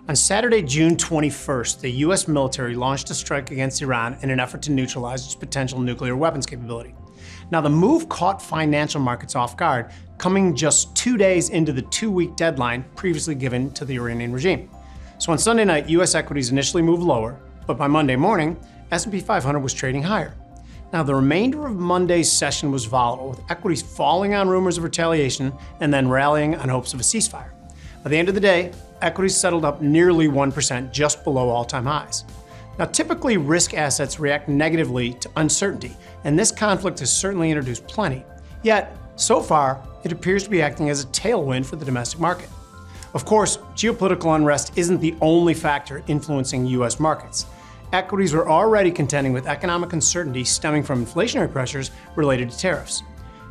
On Saturday, June 21st, the U.S. military launched a strike against Iran in an effort to neutralize its potential nuclear weapons capability. Now, the move caught financial markets off guard, coming just 2 days into the 2-week deadline previously given to the Iranian regime. So on Sunday night, U.S. equities initially moved lower, but by Monday morning, S&P 500 was trading higher. Now, the remainder of Monday's session was volatile, with equities falling on rumors of retaliation and then rallying on hopes of a ceasefire. By the end of the day, equities settled up nearly 1%, just below all-time highs. Now, typically, risk assets react negatively to uncertainty, and this conflict has certainly introduced plenty. Yet, so far, it appears to be acting as a tailwind for the domestic market. Of course, geopolitical unrest isn't the only factor influencing U.S. markets. Equities were already contending with economic uncertainty stemming from inflationary pressures related to tariffs.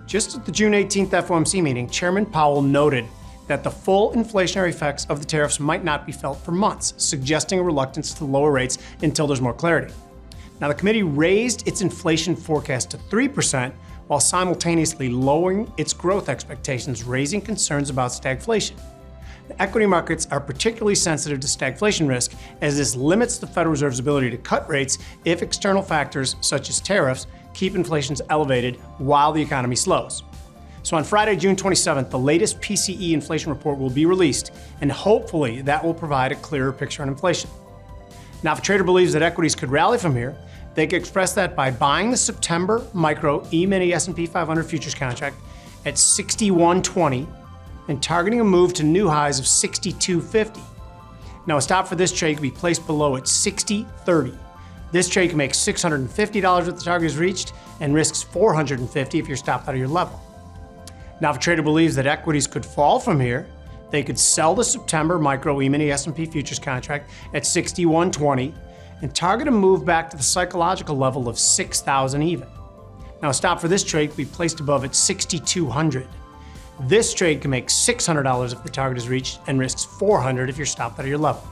Just at the June 18th FOMC meeting, Chairman Powell noted that the full inflationary effects of the tariffs might not be felt for months, suggesting a reluctance to lower rates until there's more clarity. Now, the committee raised its inflation forecast to 3% while simultaneously lowering its growth expectations, raising concerns about stagflation. The equity markets are particularly sensitive to stagflation risk, as this limits the Federal Reserve's ability to cut rates if external factors such as tariffs keep inflation elevated while the economy slows. So on Friday, June 27th, the latest PCE inflation report will be released, and hopefully that will provide a clearer picture on inflation. Now, if a trader believes that equities could rally from here, they can express that by buying the September micro E-mini S&P 500 futures contract at 61.20 and targeting a move to new highs of 62.50. Now, a stop for this trade can be placed below at 60.30. This trade can make $650 if the target is reached and risks $450 if you're stopped out of your level. Now, if a trader believes that equities could fall from here, they could sell the September micro E-mini S&P futures contract at 61.20 and target a move back to the psychological level of 6,000 even. Now, a stop for this trade could be placed above at 6,200. This trade can make $600 if the target is reached and risks $400 if you're stopped out of your level.